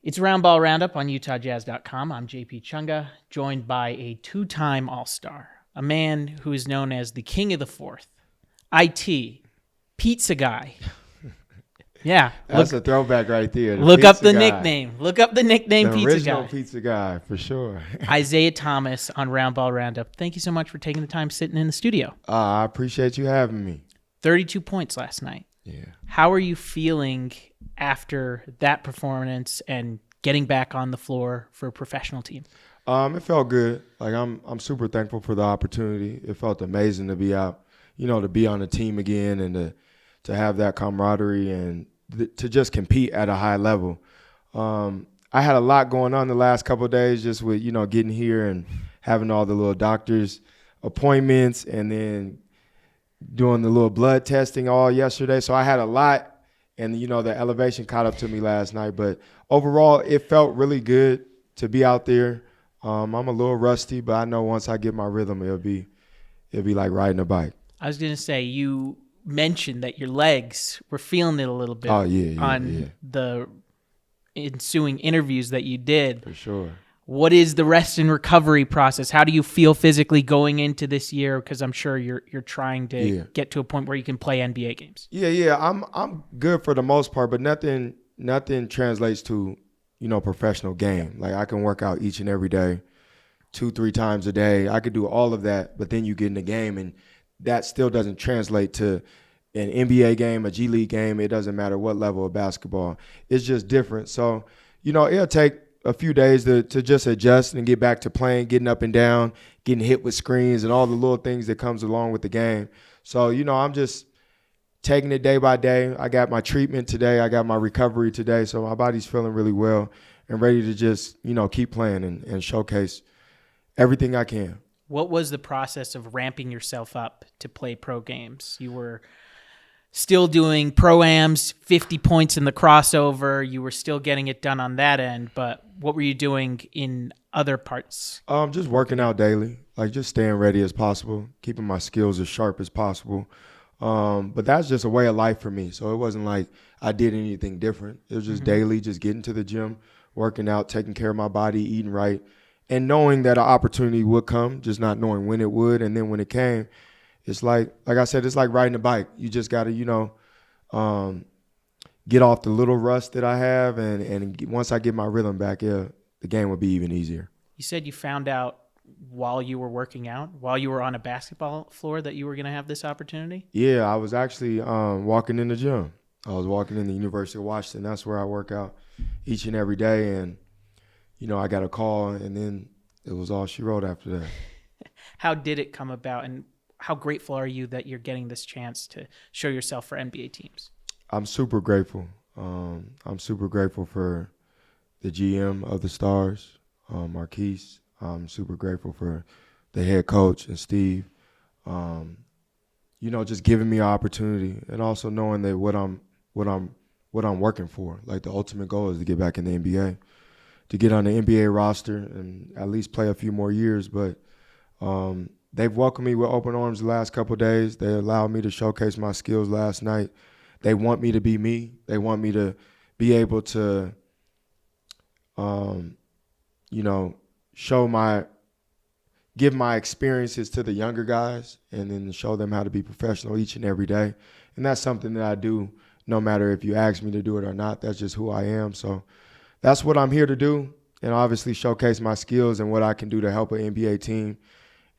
It's Round Ball Roundup on UtahJazz.com. I'm JP Chunga, joined by a two-time All-Star, a man who is known as the King of the Fourth, IT, Pizza Guy. Yeah. That's a throwback right there. Look up the guy. nickname. Look up the nickname the Pizza original Guy. Pizza Guy, for sure. Isaiah Thomas on Round Ball Roundup. Thank you so much for taking the time sitting in the studio. I appreciate you having me. 32 points last night. Yeah. How are you feeling after that performance and getting back on the floor for a professional team? It felt good. Like I'm super thankful for the opportunity. It felt amazing to be out, to be on the team again and to have that camaraderie and to just compete at a high level. I had a lot going on the last couple of days just with, getting here and having all the little doctor's appointments and then doing the little blood testing all yesterday. So I had a lot. And, the elevation caught up to me last night. But overall, it felt really good to be out there. I'm a little rusty, but I know once I get my rhythm, it'll be like riding a bike. I was going to say, you mentioned that your legs were feeling it a little bit on the ensuing interviews that you did. For sure. What is the rest and recovery process? How do you feel physically going into this year? Because I'm sure you're trying to get to a point where you can play NBA games. Yeah. I'm good for the most part, but nothing translates to, professional game. Like I can work out each and every day, 2-3 times a day. I could do all of that, but then you get in the game and that still doesn't translate to an NBA game, a G League game. It doesn't matter what level of basketball. It's just different. So, it'll take a few days to just adjust and get back to playing, getting up and down, getting hit with screens and all the little things that comes along with the game. So, I'm just taking it day by day. I got my treatment today. I got my recovery today. So my body's feeling really well and ready to just, keep playing and showcase everything I can. What was the process of ramping yourself up to play pro games? You were still doing pro-ams, 50 points in the crossover. You were still getting it done on that end, but what were you doing in other parts? Just working out daily, like just staying ready as possible, keeping my skills as sharp as possible. But that's just a way of life for me. So it wasn't like I did anything different. It was just daily, just getting to the gym, working out, taking care of my body, eating right, and knowing that an opportunity would come, just not knowing when it would. And then when it came, it's like I said, it's like riding a bike. You just got to, get off the little rust that I have. And once I get my rhythm back, the game will be even easier. You said you found out while you were working out, while you were on a basketball floor, that you were going to have this opportunity? Yeah, I was actually walking in the gym. I was walking in the University of Washington. That's where I work out each and every day. And, I got a call, and then it was all she wrote after that. How did it come about, and how grateful are you that you're getting this chance to show yourself for NBA teams? I'm super grateful. I'm super grateful for the GM of the Stars, Marquise. I'm super grateful for the head coach and Steve. Just giving me an opportunity, and also knowing that what I'm working for. Like the ultimate goal is to get back in the NBA, to get on the NBA roster and at least play a few more years. But they've welcomed me with open arms the last couple of days. They allowed me to showcase my skills last night. They want me to be me. They want me to be able to, give my experiences to the younger guys and then show them how to be professional each and every day. And that's something that I do no matter if you ask me to do it or not. That's just who I am. So that's what I'm here to do, and obviously showcase my skills and what I can do to help an NBA team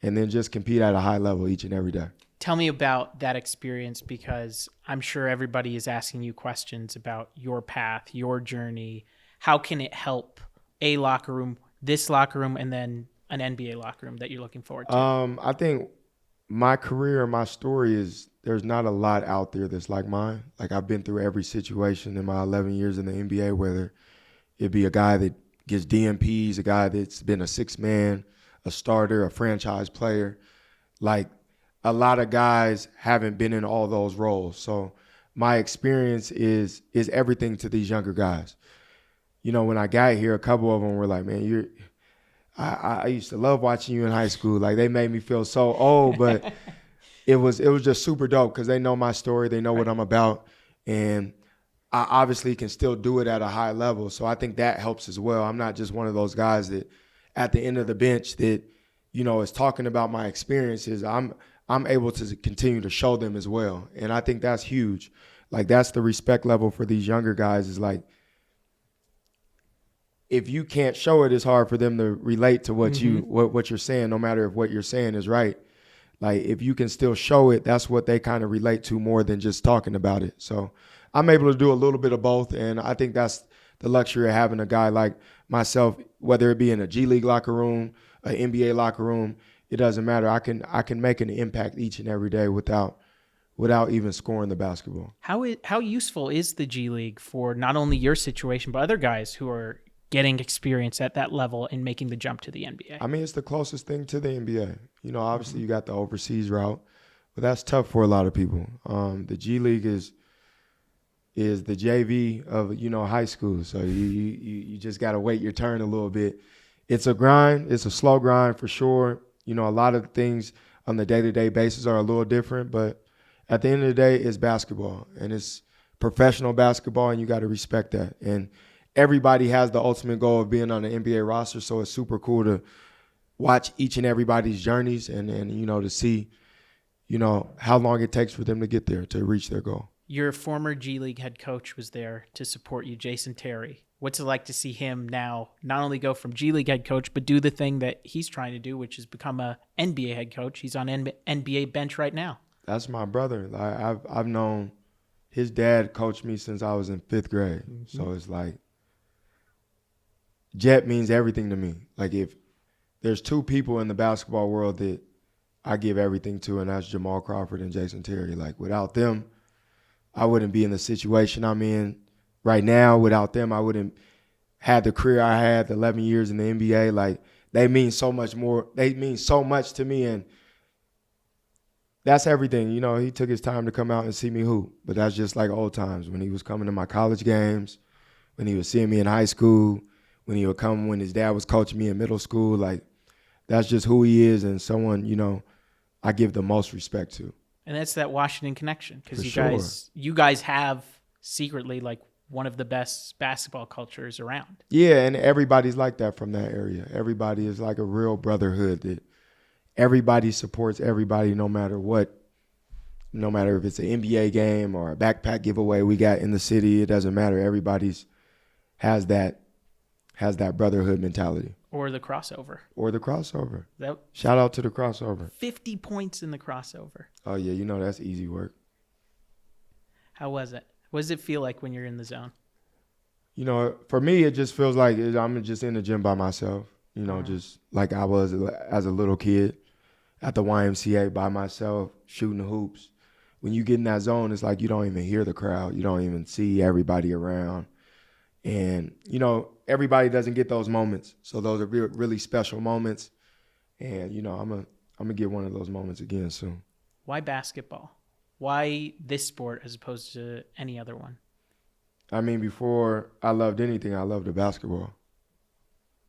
and then just compete at a high level each and every day. Tell me about that experience, because I'm sure everybody is asking you questions about your path, your journey. How can it help a locker room, this locker room, and then an NBA locker room that you're looking forward to? I think my career and my story is there's not a lot out there that's like mine. Like I've been through every situation in my 11 years in the NBA, whether it be a guy that gets DMPs, a guy that's been a six-man, a starter, a franchise player. Like a lot of guys haven't been in all those roles. So my experience is everything to these younger guys. When I got here, a couple of them were like, man, I used to love watching you in high school. Like they made me feel so old, but it was just super dope because they know my story. They know what I'm about. And I obviously can still do it at a high level. So I think that helps as well. I'm not just one of those guys that at the end of the bench that, is talking about my experiences. I'm able to continue to show them as well. And I think that's huge. Like, that's the respect level for these younger guys, is like, if you can't show it, it's hard for them to relate to what what you're saying, no matter if what you're saying is right. Like, if you can still show it, that's what they kind of relate to more than just talking about it. So I'm able to do a little bit of both, and I think that's the luxury of having a guy like myself, whether it be in a G League locker room, an NBA locker room, it doesn't matter. I can make an impact each and every day without even scoring the basketball. How useful is the G League for not only your situation, but other guys who are getting experience at that level and making the jump to the NBA? I mean, it's the closest thing to the NBA. Obviously you got the overseas route, but that's tough for a lot of people. The G League is the JV of, high school. So you just got to wait your turn a little bit. It's a grind. It's a slow grind for sure. A lot of the things on the day-to-day basis are a little different, but at the end of the day, it's basketball, and it's professional basketball, and you got to respect that. And everybody has the ultimate goal of being on the NBA roster, so it's super cool to watch each and everybody's journeys and to see, how long it takes for them to get there, to reach their goal. Your former G League head coach was there to support you, Jason Terry. What's it like to see him now not only go from G League head coach, but do the thing that he's trying to do, which is become a NBA head coach? He's on NBA bench right now. That's my brother. I've known his dad coached me since I was in 5th grade. Mm-hmm. So it's like, Jet means everything to me. Like, if there's two people in the basketball world that I give everything to, and that's Jamal Crawford and Jason Terry. Like, without them, I wouldn't be in the situation I'm in right now. Without them, I wouldn't have the career I had, the 11 years in the NBA. Like, they mean so much more. They mean so much to me, and that's everything. He took his time to come out and see me hoop, but that's just like old times when he was coming to my college games, when he was seeing me in high school, when he would come when his dad was coaching me in middle school. Like, that's just who he is, and someone, I give the most respect to. And that's that Washington connection, because you sure. guys have secretly like one of the best basketball cultures around. Yeah, and everybody's like that from that area. Everybody is like a real brotherhood that everybody supports everybody, no matter what. No matter if it's an NBA game or a backpack giveaway we got in the city, it doesn't matter. Everybody's has that brotherhood mentality. Or the crossover. Shout out to the crossover. 50 points in the crossover. Oh, yeah, that's easy work. How was it? What does it feel like when you're in the zone? For me, it just feels like I'm just in the gym by myself, just like I was as a little kid at the YMCA by myself, shooting the hoops. When you get in that zone, it's like you don't even hear the crowd. You don't even see everybody around. And, everybody doesn't get those moments. So those are really special moments. And, I'm going to get one of those moments again soon. Why basketball? Why this sport as opposed to any other one? I mean, before I loved anything, I loved the basketball.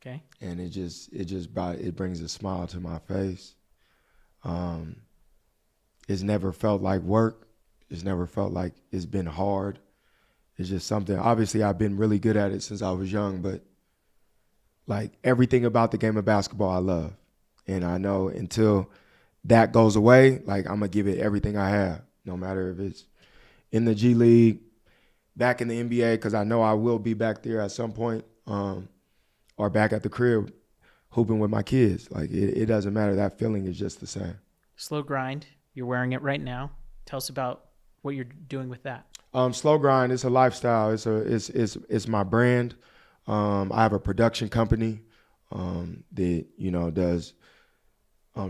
Okay. And it brings a smile to my face. It's never felt like work. It's never felt like it's been hard. It's just something, obviously I've been really good at it since I was young, but like everything about the game of basketball I love. And I know until that goes away, like I'm going to give it everything I have, no matter if it's in the G League, back in the NBA, because I know I will be back there at some point, or back at the crib hooping with my kids. Like it doesn't matter. That feeling is just the same. Slow grind. You're wearing it right now. Tell us about what you're doing with that. Slow grind. It's a lifestyle. It's my brand. I have a production company that does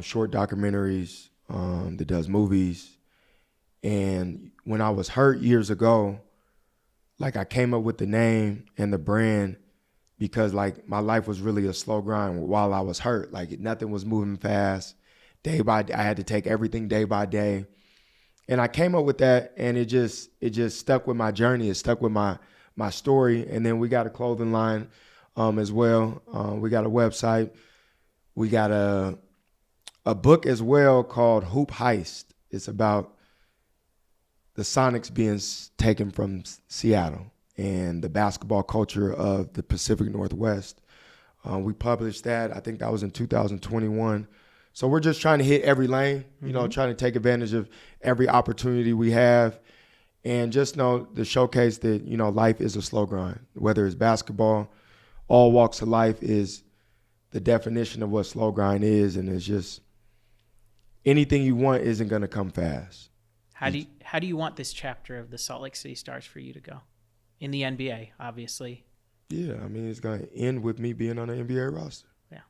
short documentaries, that does movies. And when I was hurt years ago, like I came up with the name and the brand because like my life was really a slow grind while I was hurt. Like nothing was moving fast. I had to take everything day by day. And I came up with that, and it just stuck with my journey. It stuck with my story. And then we got a clothing line as well. We got a website. We got a book as well called Hoop Heist. It's about the Sonics being taken from Seattle and the basketball culture of the Pacific Northwest. We published that. I think that was in 2021. So we're just trying to hit every lane, you know, trying to take advantage of every opportunity we have, and just know to showcase that, you know, life is a slow grind. Whether it's basketball, all walks of life is the definition of what slow grind is, and it's just anything you want isn't going to come fast. How do you want this chapter of the Salt Lake City Stars for you to go? In the NBA, obviously. Yeah, I mean, it's going to end with me being on the NBA roster. Yeah.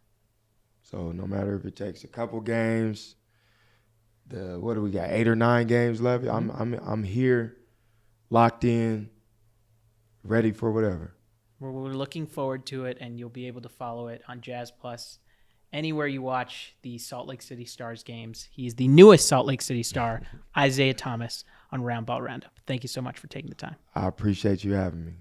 So no matter if it takes a couple games, what do we got, 8 or 9 games left? I'm here, locked in, ready for whatever. We're looking forward to it, and you'll be able to follow it on Jazz Plus anywhere you watch the Salt Lake City Stars games. He's the newest Salt Lake City Star, Isaiah Thomas, on Roundball Roundup. Thank you so much for taking the time. I appreciate you having me.